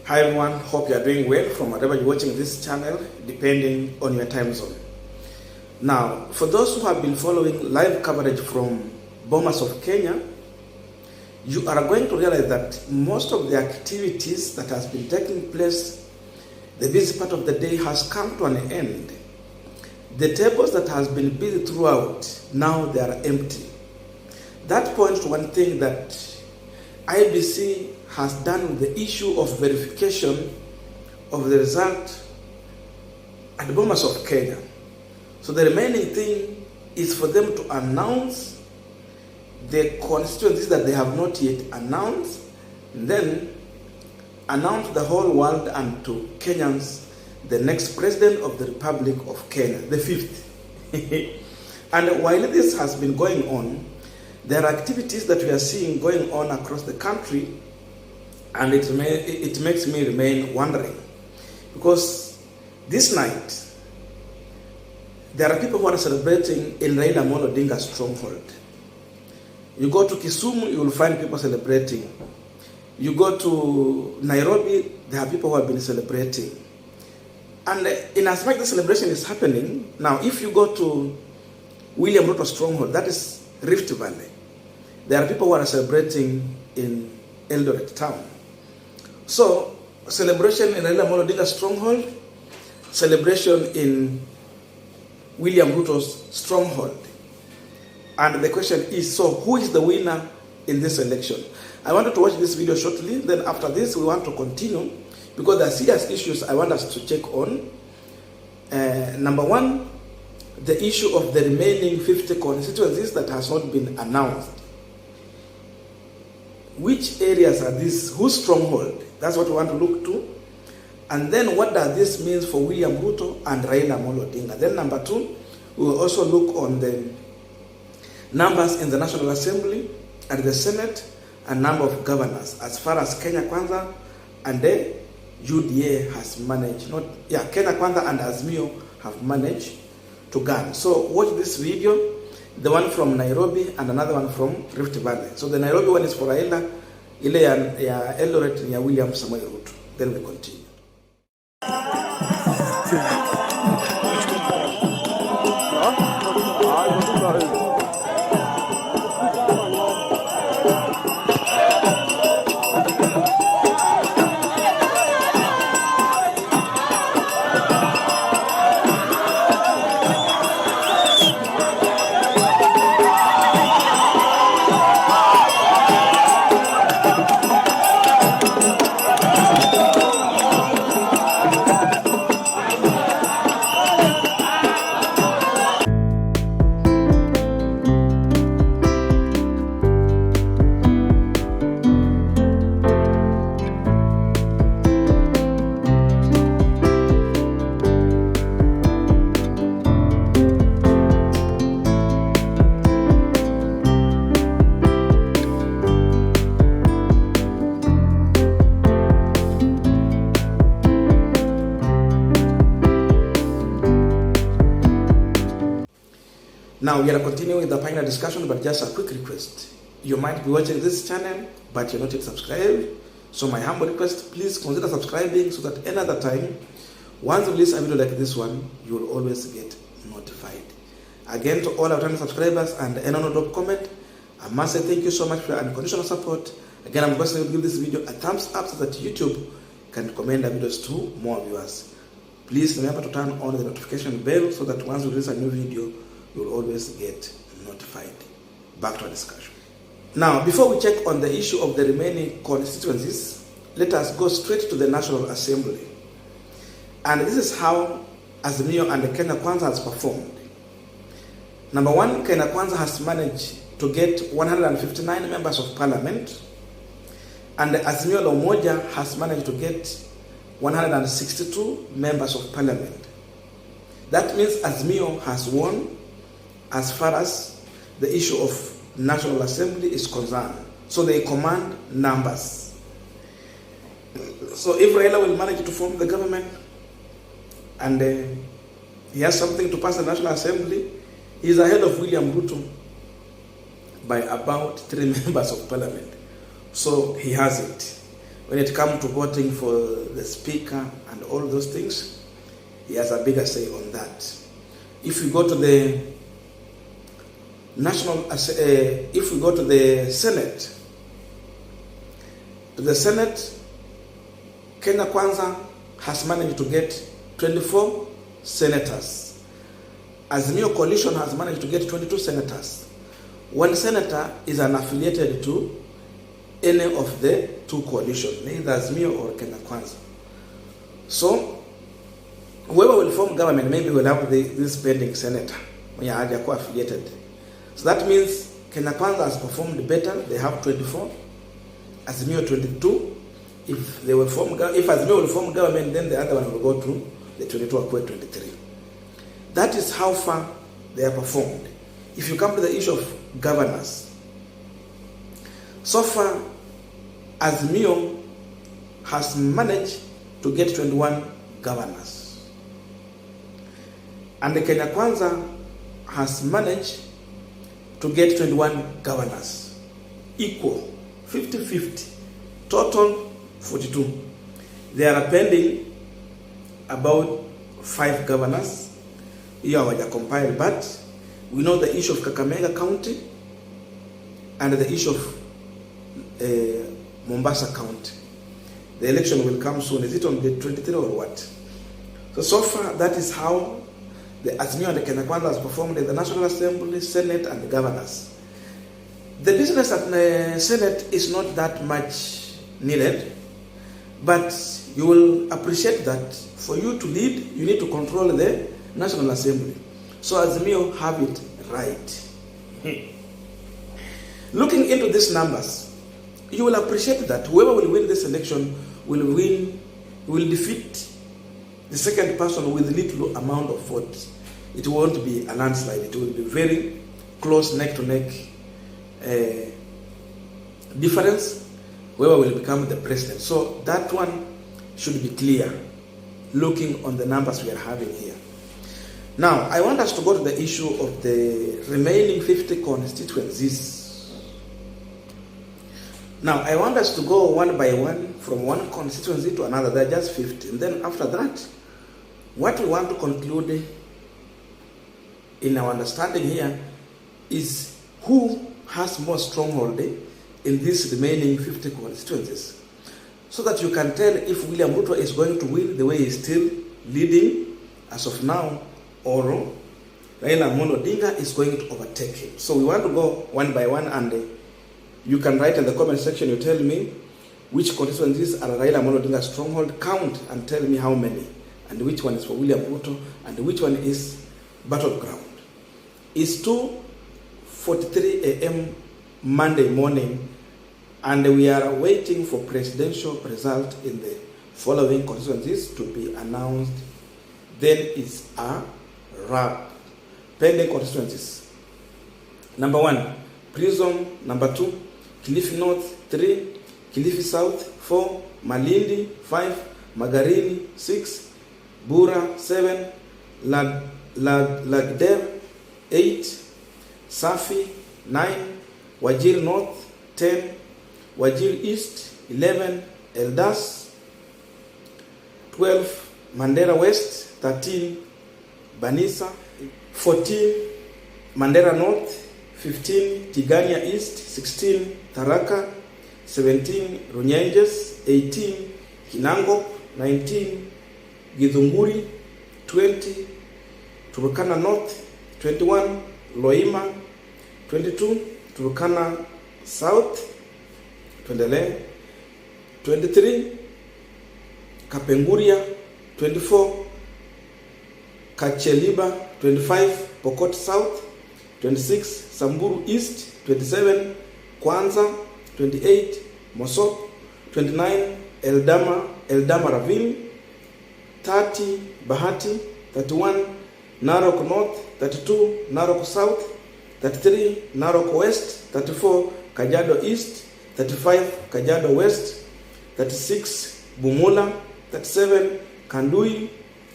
Hi everyone, hope you are doing well from wherever you're watching this channel, depending on your time zone. Now, for those who have been following live coverage from Bomas of Kenya, you are going to realize that most of the activities that has been taking place, the busy part of the day has come to an end. The tables that has been busy throughout, now they are empty. That points to one thing that iebc has done with the issue of verification of the result at the Bomas of Kenya. So the remaining thing is for them to announce the constituencies that they have not yet announced, and then announce the whole world and to Kenyans the next president of the Republic of Kenya, the fifth. And while this has been going on, there are activities that we are seeing going on across the country, and it makes me remain wondering. Because this night, there are people who are celebrating in Raila Odinga's stronghold. You go to Kisumu, you will find people celebrating. You go to Nairobi, there are people who have been celebrating. And in as much the celebration is happening, now if you go to William Ruto stronghold, that is Rift Valley, there are people who are celebrating in Eldoret town. So, celebration in Raila Odinga's stronghold, celebration in William Ruto's stronghold. And the question is, so who is the winner in this election? I wanted to watch this video shortly, then after this we want to continue, because there are serious issues I want us to check on. Number one, the issue of the remaining 50 constituencies that has not been announced. Which areas are these? Whose stronghold? That's what we want to look to. And then what does this mean for William Ruto and Raila Odinga? Then number two, we will also look on the numbers in the National Assembly and the Senate and number of governors as far as Kenya Kwanza and the UDA has managed. Kenya Kwanza and Azimio have managed to gun. So watch this video. The one from Nairobi and another one from Rift Valley. So the Nairobi one is for Raila, ile ya Eldoret ya William Samoei Ruto. Then we continue. Now we are continuing with the final discussion, but just a quick request. You might be watching this channel, but you're not yet subscribed. So my humble request, please consider subscribing so that another time, once we release a video like this one, you will always get notified. Again, to all our channel subscribers and anyone who comment, I must say thank you so much for your unconditional support. Again, I'm going to give this video a thumbs up so that YouTube can recommend the videos to more viewers. Please remember to turn on the notification bell so that once we release a new video, you will always get notified. Back to our discussion. Now, before we check on the issue of the remaining constituencies, let us go straight to the National Assembly. And this is how Azimio and the Kenya Kwanza has performed. Number one, Kenya Kwanza has managed to get 159 members of parliament, and the Azimio La Umoja has managed to get 162 members of parliament. That means Azimio has won as far as the issue of National Assembly is concerned. So they command numbers. So if Raila will manage to form the government and he has something to pass the National Assembly, he is ahead of William Ruto by about 3 members of parliament. So he has it. when it comes to voting for the speaker and all those things, he has a bigger say on that. If we go to the if we go to the Senate, Kenya Kwanza has managed to get 24 senators. Azimio Coalition has managed to get 22 senators. One senator is unaffiliated to any of the two coalitions, neither Azimio or Kenya Kwanza. So, whoever will form government maybe will have this pending senator when you are affiliated. So that means Kenya Kwanza has performed better. They have 24, Azimio 22. If Azimio will form government, then the other one will go to the 22 or 23. That is how far they are performed. If you come to the issue of governors, so far Azimio has managed to get 21 governors, and the Kenya Kwanza has managed to get 21 governors, equal, 50-50, total 42. They are pending about 5 governors. Here are compiled, but we know the issue of Kakamega County and the issue of Mombasa County. The election will come soon. Is it on the 23rd or what? So far, that is how the Azimio and the Kenya Kwanza has performed in the National Assembly, Senate, and the governors. The business at the Senate is not that much needed, but you will appreciate that for you to lead, you need to control the National Assembly. So Azimio have it right. Looking into these numbers, you will appreciate that whoever will win this election will defeat the second person with little amount of votes. It won't be a landslide. It will be very close, neck-to-neck difference. Whoever will become the president. So that one should be clear, looking on the numbers we are having here. Now, I want us to go to the issue of the remaining 50 constituencies. Now, I want us to go one by one from one constituency to another. There are just 50. And then after that, what we want to conclude in our understanding here is who has more stronghold in these remaining 50 constituencies. So that you can tell if William Ruto is going to win the way he is still leading as of now, or Raila Odinga is going to overtake him. So we want to go one by one, and you can write in the comment section, you tell me which constituencies are Raila Odinga's stronghold, count and tell me how many, and which one is for William Ruto, and which one is battleground. It's 2:43 a.m. Monday morning, and we are waiting for presidential result in the following constituencies to be announced. Then it's a wrap. Pending constituencies. Number 1, Prison. Number 2, Kilifi North. 3, Kilifi South. 4, Malindi. 5, Magarini. 6, Bura. 7, Lagder. 8, Safi. 9, Wajir North. 10, Wajir East. 11, Eldas. 12, Mandera West. 13, Banisa. 14, Mandera North. 15, Tigania East. 16, Tharaka. 17, Runyenjes. 18, Kinango. 19, Githunguri. 20, Turkana North. 21, Loima. 22, Turkana South. 23, Kapenguria. 24, Kacheliba. 25, Pokot South. 26, Samburu East. 27, Kwanza. 28, Mosop. 29, Eldama Ravine. 30, Bahati. 31, Narok North. 32, Narok South. 33, Narok West. 34, Kajiado East. 35, Kajiado West. 36, Bumula. 37, Kandui.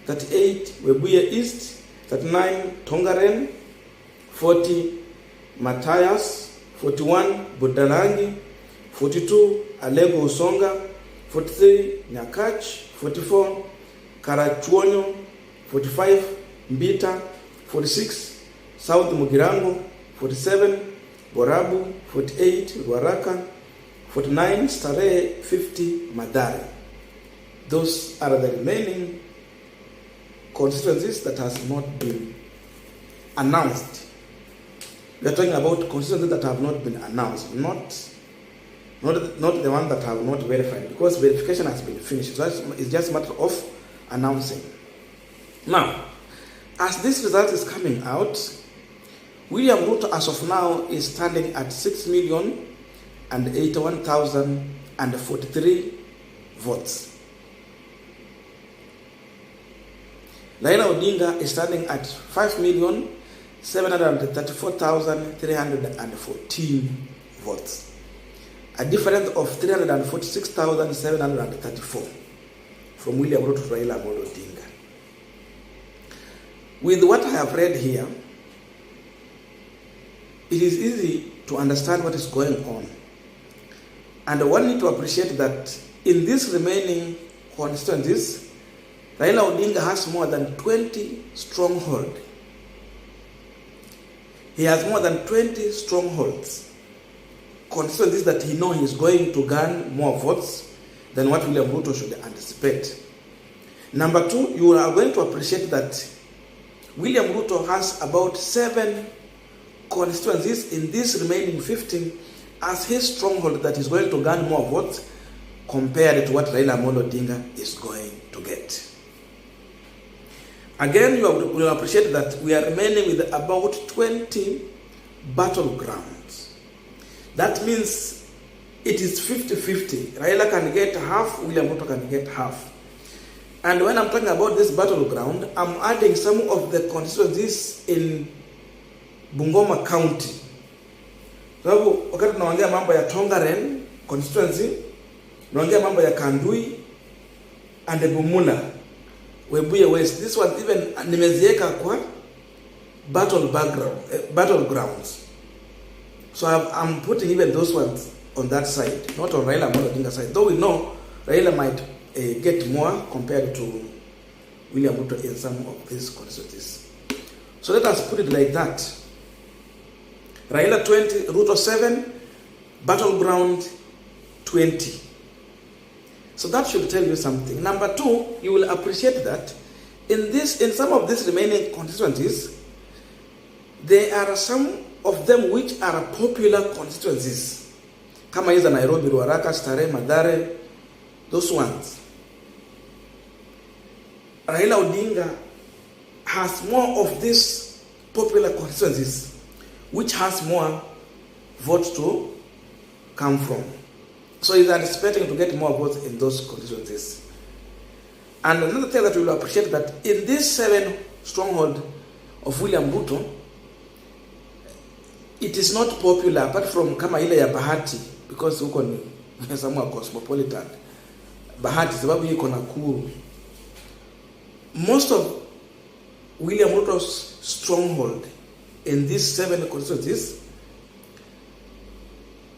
38, Webuye East. 39, Tongaren. 40, Matthias. 41, Budalangi. 42, Alego Usonga. 43 Nyakach, 44 Karachuonyo, 45 Mbita, 46 South Mugirango, 47 Borabu, 48 Ruaraka, 49 Stureh, 50 Madari. Those are the remaining constituencies that has not been announced. We are talking about constituencies that have not been announced, not the one that have not verified, because verification has been finished. So it's just a matter of announcing. Now, as this result is coming out, William Ruto as of now is standing at 6,081,043 votes. Raila Odinga is standing at 5,734,314 votes. A difference of 346,734 from William Ruto to Raila Odinga. With what I have read here, it is easy to understand what is going on. And one need to appreciate that in these remaining constituencies, Raila Odinga has more than 20 strongholds. He has more than 20 strongholds. Constituencies that he knows he is going to gain more votes than what William Ruto should anticipate. Number two, you are going to appreciate that William Ruto has about 7 constituencies in this remaining 15 as his stronghold that is going to gain more votes compared to what Raila Odinga is going to get. Again, you will appreciate that we are remaining with about 20 battlegrounds. That means it is 50-50. Raila can get half, William Ruto can get half. And when I'm talking about this battleground, I'm adding some of the constituencies in Bungoma County. Sababu wakati tunaongea mambo ya Tongaren constituency, tunaongea mambo ya Kandui and Bumula, Webuye West. This one even nimezieka kwa battlegrounds. So I'm putting even those ones on that side, not on Raila Odinga side. Though we know Raila might get more compared to William Ruto in some of these constituencies. So let us put it like that. Raila 20, Ruto 7, battleground 20. So that should tell you something. Number two, you will appreciate that in some of these remaining constituencies, there are some of them which are popular constituencies. Kama hizo Nairobi, Ruaraka, Stureh, Madare, those ones. Raila Odinga has more of these popular constituencies which has more votes to come from. So he's anticipating to get more votes in those constituencies. And another thing that we will appreciate that in this 7 stronghold of William Ruto, it is not popular apart from kama ile ya Bahati, because huko ni somewhat cosmopolitan. Bahati sababu iko Nakuru. Most of William Ruto's stronghold in these 7 constituencies,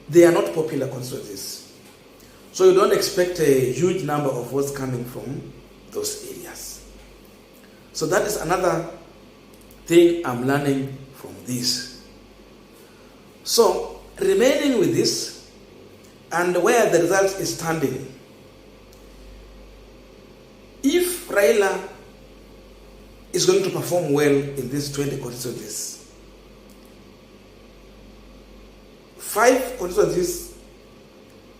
they are not popular constituencies. So you don't expect a huge number of votes coming from those areas. So that is another thing I'm learning from this. So remaining with this and where the result is standing, if Raila is going to perform well in these 20 constituencies, 5 constituencies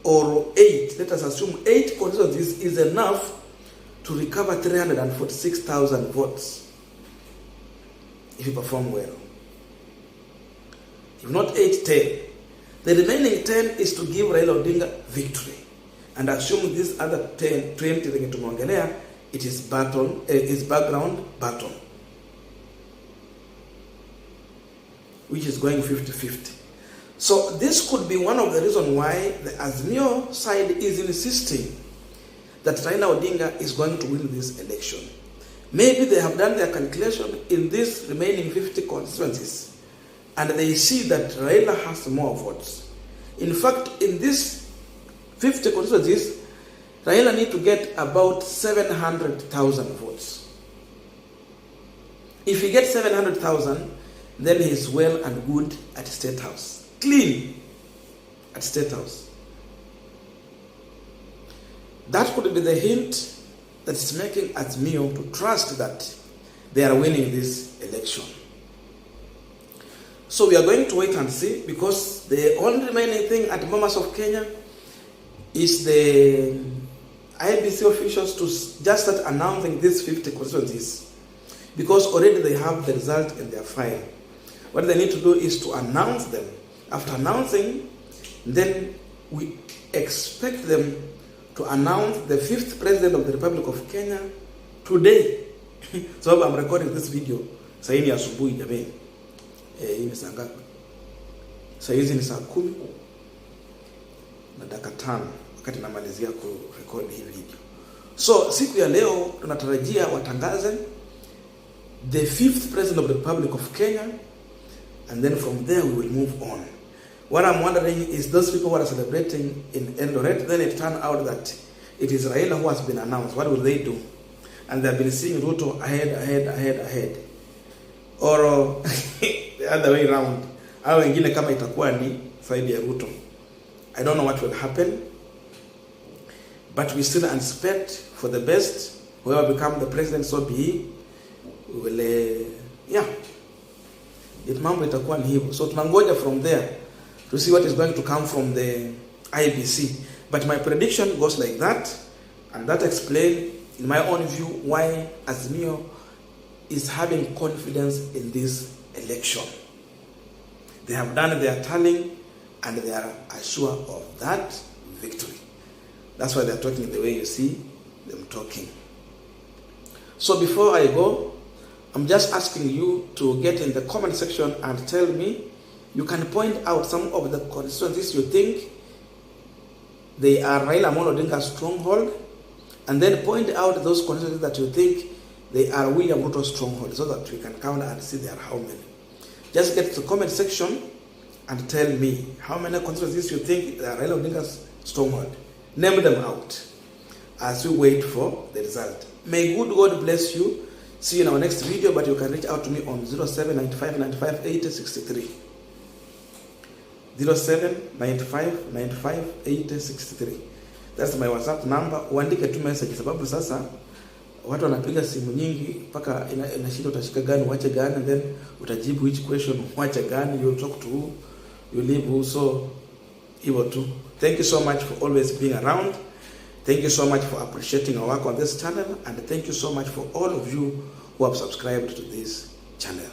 or 8, let us assume 8 constituencies is enough to recover 346,000 votes if you perform well. If not 8, 10. The remaining 10 is to give Raila Odinga victory. And assume this other 10, 20 to Mongelea, it is background battle, which is going 50-50. So this could be one of the reasons why the Azimio side is insisting that Raila Odinga is going to win this election. Maybe they have done their calculation in these remaining 50 constituencies, and they see that Raila has more votes. In fact, in these 50 constituencies, Raila need to get about 700,000 votes. If he gets 700,000, then he is well and good at State House. Clean at State House. That could be the hint that is making Azimio to trust that they are winning this election. So we are going to wait and see, because the only remaining thing at Bomas of Kenya is the iebc officials to just start announcing these 50 constituencies, because already they have the result in their file. What they need to do is to announce them. After announcing, then we expect them to announce the 5th president of the Republic of Kenya today. So I'm recording this video saa hii asubuhi jamani. Hii ni saa ngapi? Saa hizi ni saa 10 na dakika 5 wakati namalizia kurekodi hii video. So siku ya leo tunatarajia watangaze the 5th president of the Republic of Kenya, and then from there we will move on. What I'm wondering is, those people who are celebrating in Eldoret, then it turned out that it is Raila who has been announced. What will they do? And they've been seeing Ruto ahead. Or the other way around. Au wengine kama itakuwa ni faidi ya Ruto. I don't know what will happen. But we still anticipate for the best. Whoever become the president, so be he. We will, mambo itakuwa ni hivyo. So tunangoja from there to see what is going to come from the iebc. But my prediction goes like that, and that explains, in my own view, why Azimio is having confidence in this election. They have done their tallying, and they are assured of that victory. That's why they are talking the way you see them talking. So before I go, I'm just asking you to get in the comment section and tell me. You can point out some of the constituencies you think they are Raila Odinga's stronghold, and then point out those constituencies that you think they are William Ruto's stronghold, so that we can count and see there are how many. Just get to the comment section and tell me how many constituencies you think they are Raila Odinga's stronghold. Name them out as we wait for the result. May good God bless you. See you in our next video, but you can reach out to me on 0795 95 80 63. 0795 95 80 63. That's my WhatsApp number. Uandike tu message, sababu sasa watu wanapiga simu nyingi mpaka inashinda utashika gani uache gani, and then utajibu which question uache gani, you talk to who, you leave who. So hivyo tu. Thank you so much for always being around. Thank you so much for appreciating our work on this channel, and thank you so much for all of you who have subscribed to this channel.